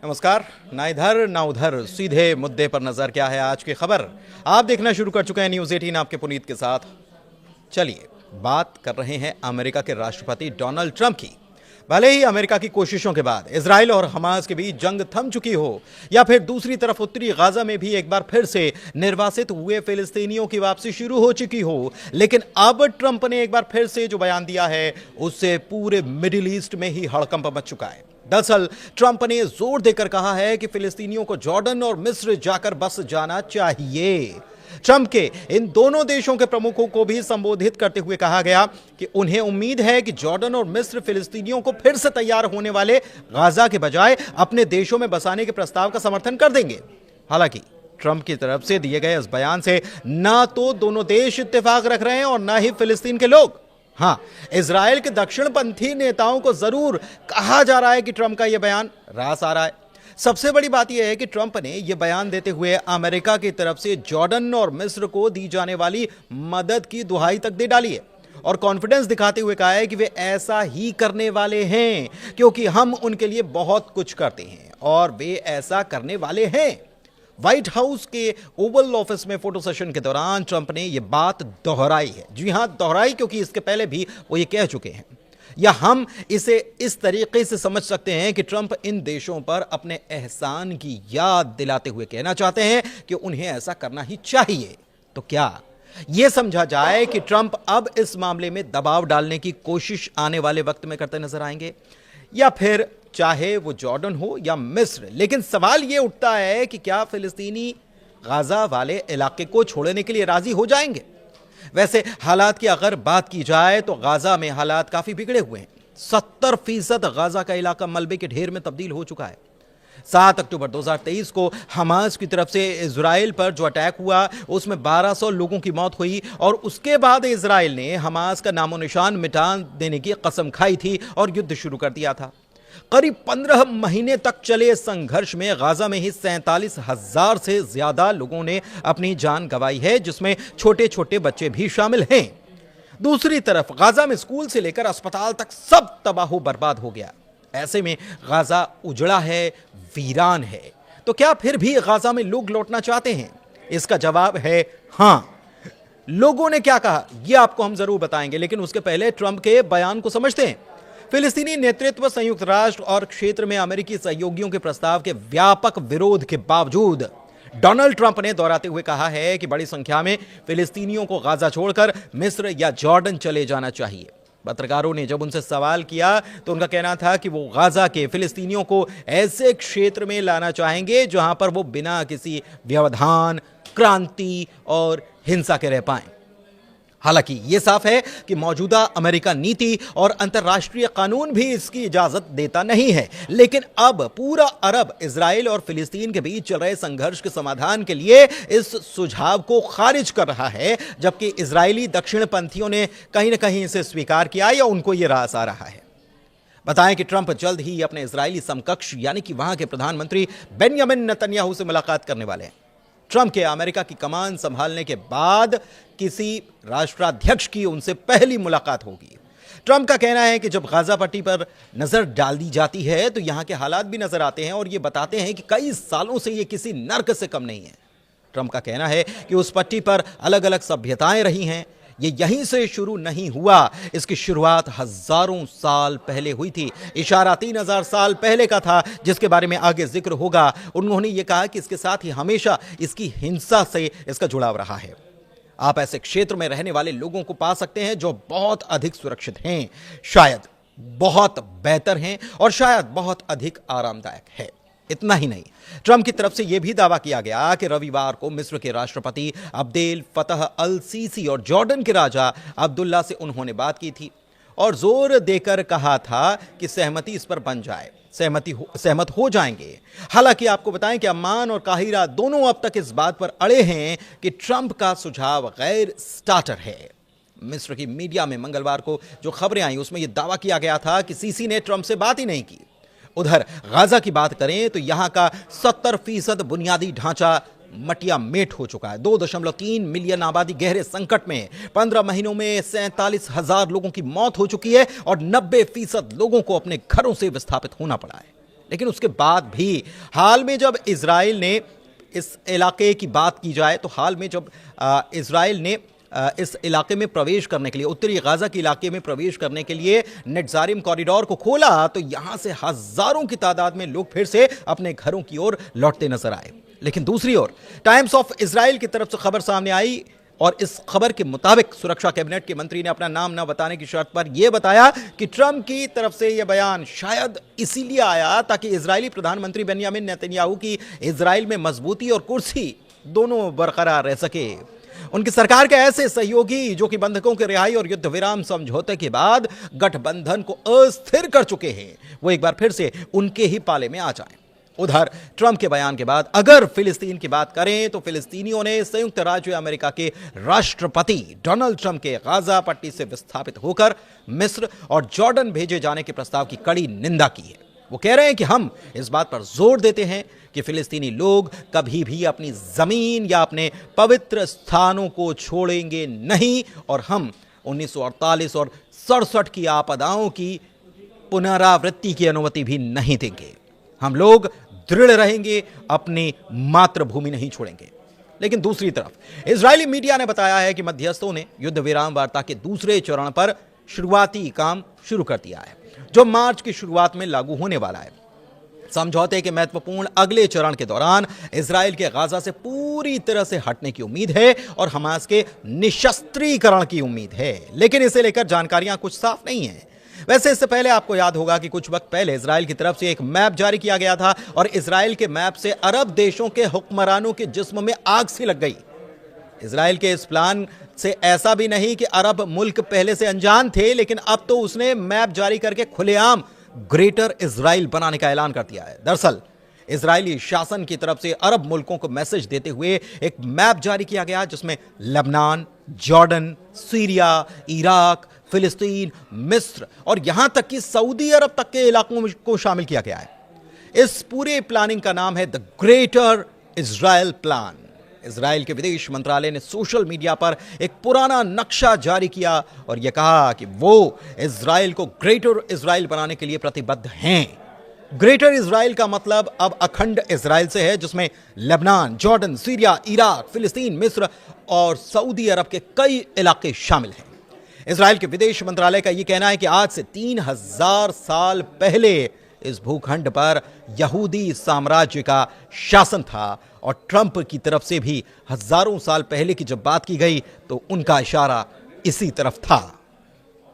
नमस्कार। ना इधर ना उधर, सीधे मुद्दे पर नजर। क्या है आज की खबर? आप देखना शुरू कर चुके हैं न्यूज़ 18 आपके पुनीत के साथ। चलिए बात कर रहे हैं अमेरिका के राष्ट्रपति डोनाल्ड ट्रंप की। भले ही अमेरिका की कोशिशों के बाद इजराइल और हमास के बीच जंग थम चुकी हो, या फिर दूसरी तरफ उत्तरी गाजा में भी एक बार फिर से निर्वासित हुए फिलिस्तीनियों की वापसी शुरू हो चुकी हो, लेकिन अब ट्रंप ने एक बार फिर से जो बयान दिया है उससे पूरे मिडिल ईस्ट में ही हड़कंप मच चुका है। दरअसल ट्रंप ने जोर देकर कहा है कि फिलिस्तीनियों को जॉर्डन और मिस्र जाकर बस जाना चाहिए। ट्रंप के इन दोनों देशों के प्रमुखों को भी संबोधित करते हुए कहा गया कि उन्हें उम्मीद है कि जॉर्डन और मिस्र फिलिस्तीनियों को फिर से तैयार होने वाले गाजा के बजाय अपने देशों में बसाने के प्रस्ताव का समर्थन कर देंगे। हालांकि ट्रंप की तरफ से दिए गए इस बयान से ना तो दोनों देश इत्तेफाक रख रहे हैं और ना ही फिलिस्तीन के लोग। हां, इजराइल के दक्षिणपंथी नेताओं को जरूर कहा जा रहा है कि ट्रंप का यह बयान रास आ रहा है। सबसे बड़ी बात यह है कि ट्रंप ने यह बयान देते हुए अमेरिका की तरफ से जॉर्डन और मिस्र को दी जाने वाली मदद की दुहाई तक दे डाली है और कॉन्फिडेंस दिखाते हुए कहा है कि वे ऐसा ही करने वाले हैं क्योंकि हम उनके लिए बहुत कुछ करते हैं और वे ऐसा करने वाले हैं। व्हाइट हाउस के ओवल ऑफिस में फोटो सेशन के दौरान ट्रंप ने यह बात दोहराई है। जी हां, दोहराई, क्योंकि इसके पहले भी वो ये कह चुके हैं। या हम इसे इस तरीके से समझ सकते हैं कि ट्रंप इन देशों पर अपने एहसान की याद दिलाते हुए कहना चाहते हैं कि उन्हें ऐसा करना ही चाहिए। तो क्या यह समझा जाए कि ट्रंप अब इस मामले में दबाव डालने की कोशिश आने वाले वक्त में करते नजर आएंगे, या फिर चाहे वो जॉर्डन हो या मिस्र? लेकिन सवाल यह उठता है कि क्या फिलिस्तीनी गाजा वाले इलाके को छोड़ने के लिए राजी हो जाएंगे? वैसे हालात की अगर बात की जाए तो गाजा में हालात काफी बिगड़े हुए हैं। 70% गाजा का इलाका मलबे के ढेर में तब्दील हो चुका है। 7 अक्टूबर 2023 को हमास की तरफ से इजराइल पर जो अटैक हुआ उसमें 1200 लोगों की मौत हुई और उसके बाद इजराइल ने हमास का नामो निशान मिटा देने की कसम खाई थी और युद्ध शुरू कर दिया था। करीब 15 महीने तक चले संघर्ष में गाजा में ही 47,000 से ज्यादा लोगों ने अपनी जान गंवाई है, जिसमें छोटे छोटे बच्चे भी शामिल हैं। दूसरी तरफ गाजा में स्कूल से लेकर अस्पताल तक सब तबाह बर्बाद हो गया। ऐसे में गाजा उजड़ा है, वीरान है। तो क्या फिर भी गाजा में लोग लौटना चाहते हैं? इसका जवाब है हां। लोगों ने क्या कहा यह आपको हम जरूर बताएंगे, लेकिन उसके पहले ट्रंप के बयान को समझते हैं। फिलिस्तीनी नेतृत्व संयुक्त राष्ट्र और क्षेत्र में अमेरिकी सहयोगियों के प्रस्ताव के व्यापक विरोध के बावजूद डोनाल्ड ट्रंप ने दोहराते हुए कहा है कि बड़ी संख्या में फिलिस्तीनियों को गाजा छोड़कर मिस्र या जॉर्डन चले जाना चाहिए। पत्रकारों ने जब उनसे सवाल किया तो उनका कहना था कि वो गाजा के फिलिस्तीनियों को ऐसे क्षेत्र में लाना चाहेंगे जहां पर वो बिना किसी व्यवधान, क्रांति और हिंसा के रह पाएं। हालांकि यह साफ है कि मौजूदा अमेरिका नीति और अंतर्राष्ट्रीय कानून भी इसकी इजाजत देता नहीं है, लेकिन अब पूरा अरब इजराइल और फिलिस्तीन के बीच चल रहे संघर्ष के समाधान के लिए इस सुझाव को खारिज कर रहा है, जबकि इजरायली दक्षिणपंथियों ने कहीं ना कहीं इसे स्वीकार किया या उनको यह रास आ रहा है। बताएं कि ट्रंप जल्द ही अपने इजरायली समकक्ष यानी कि वहां के प्रधानमंत्री बेंजामिन नेतन्याहू से मुलाकात करने वाले हैं। ट्रंप के अमेरिका की कमान संभालने के बाद किसी राष्ट्राध्यक्ष की उनसे पहली मुलाकात होगी। ट्रंप का कहना है कि जब गाजा पट्टी पर नजर डाल दी जाती है तो यहां के हालात भी नजर आते हैं और ये बताते हैं कि कई सालों से ये किसी नर्क से कम नहीं है। ट्रंप का कहना है कि उस पट्टी पर अलग अलग सभ्यताएं रही हैं, ये यहीं से शुरू नहीं हुआ, इसकी शुरुआत हजारों साल पहले हुई थी। इशारा 3000 साल पहले का था, जिसके बारे में आगे जिक्र होगा। उन्होंने ये कहा कि इसके साथ ही हमेशा इसकी हिंसा से इसका जुड़ाव रहा है। आप ऐसे क्षेत्र में रहने वाले लोगों को पा सकते हैं जो बहुत अधिक सुरक्षित हैं, शायद बहुत बेहतर हैं और शायद बहुत अधिक आरामदायक है। इतना ही नहीं, ट्रंप की तरफ से यह भी दावा किया गया कि रविवार को मिस्र के राष्ट्रपति अब्देल फतह अल सीसी और जॉर्डन के राजा अब्दुल्ला से उन्होंने बात की थी और जोर देकर कहा था कि सहमति इस पर बन जाए, सहमत हो जाएंगे। हालांकि आपको बताएं कि अम्मान और काहिरा दोनों अब तक इस बात पर अड़े हैं कि ट्रंप का सुझाव गैर स्टार्टर है। मिस्र की मीडिया में मंगलवार को जो खबरें आई उसमें यह दावा किया गया था कि सीसी ने ट्रंप से बात ही नहीं की। उधर गाजा की बात करें तो यहां का 70% बुनियादी ढांचा मटिया मेट हो चुका है। 2.3 मिलियन आबादी गहरे संकट में, 15 महीनों में 47,000 लोगों की मौत हो चुकी है और 90% लोगों को अपने घरों से विस्थापित होना पड़ा है। लेकिन उसके बाद भी हाल में जब इजराइल ने इस इलाके की बात की जाए तो हाल में जब इजराइल ने इस इलाके में प्रवेश करने के लिए, उत्तरी गाजा के इलाके में प्रवेश करने के लिए नेट्जारिम कॉरिडोर को खोला तो यहां से हजारों की तादाद में लोग फिर से अपने घरों की ओर लौटते नजर आए। लेकिन दूसरी ओर टाइम्स ऑफ इजराइल की तरफ से खबर सामने आई और इस खबर के मुताबिक सुरक्षा कैबिनेट के मंत्री ने अपना नाम न बताने की शर्त पर यह बताया कि ट्रंप की तरफ से यह बयान शायद इसीलिए आया ताकि इजरायली प्रधानमंत्री बेंयामिन नेतन्याहू की इजराइल में मजबूती और कुर्सी दोनों बरकरार रह सके। उनकी सरकार के ऐसे सहयोगी जो कि बंधकों के रिहाई और युद्ध विराम समझौते के बाद गठबंधन को अस्थिर कर चुके हैं, वो एक बार फिर से उनके ही पाले में आ जाएं। उधर ट्रंप के बयान के बाद अगर फिलिस्तीन की बात करें तो फिलिस्तीनियों ने संयुक्त राज्य अमेरिका के राष्ट्रपति डोनाल्ड ट्रंप के गाजा पट्टी से विस्थापित होकर मिस्र और जॉर्डन भेजे जाने के प्रस्ताव की कड़ी निंदा की है। वो कह रहे हैं कि हम इस बात पर जोर देते हैं कि फिलिस्तीनी लोग कभी भी अपनी जमीन या अपने पवित्र स्थानों को छोड़ेंगे नहीं और हम 1948 और 67 की आपदाओं की पुनरावृत्ति की अनुमति भी नहीं देंगे। हम लोग दृढ़ रहेंगे, अपनी मातृभूमि नहीं छोड़ेंगे। लेकिन दूसरी तरफ इजरायली मीडिया ने बताया है कि मध्यस्थों ने युद्ध विराम वार्ता के दूसरे चरण पर शुरुआती काम शुरू कर दिया है, जो मार्च की शुरुआत में लागू होने वाला है। समझौते के महत्वपूर्ण अगले चरण के दौरान इजराइल के गाजा से पूरी तरह से हटने की उम्मीद है और हमास के निशस्त्रीकरण की उम्मीद है, लेकिन इसे लेकर जानकारियां कुछ साफ नहीं है। वैसे इससे पहले आपको याद होगा कि कुछ वक्त पहले इजराइल की तरफ से एक मैप जारी किया गया था और इजराइल के मैप से अरब देशों के हुक्मरानों के जिस्म में आग सी लग गई। इजराइल के इस प्लान से ऐसा भी नहीं कि अरब मुल्क पहले से अनजान थे, लेकिन अब तो उसने मैप जारी करके खुलेआम ग्रेटर इजराइल बनाने का ऐलान कर दिया है। दरअसल इजरायली शासन की तरफ से अरब मुल्कों को मैसेज देते हुए एक मैप जारी किया गया जिसमें लेबनान, जॉर्डन, सीरिया, इराक, फिलिस्तीन, मिस्र और यहां तक कि सऊदी अरब तक के इलाकों को शामिल किया गया है। इस पूरे प्लानिंग का नाम है the greater Israel plan. Israel के विदेश मंत्रालय ने सोशल मीडिया पर एक पुराना नक्शा जारी किया और यह कहा कि वो इजराइल को ग्रेटर इजराइल बनाने के लिए प्रतिबद्ध हैं। ग्रेटर इजराइल का मतलब अब अखंड इजराइल से है, जिसमें लेबनान, जॉर्डन, सीरिया, इराक, फिलिस्तीन, मिस्र और सऊदी अरब के कई इलाके शामिल हैं। इजराइल के विदेश मंत्रालय का यह कहना है कि आज से 3000 साल पहले इस भूखंड पर यहूदी साम्राज्य का शासन था और ट्रंप की तरफ से भी हजारों साल पहले की जब बात की गई तो उनका इशारा इसी तरफ था।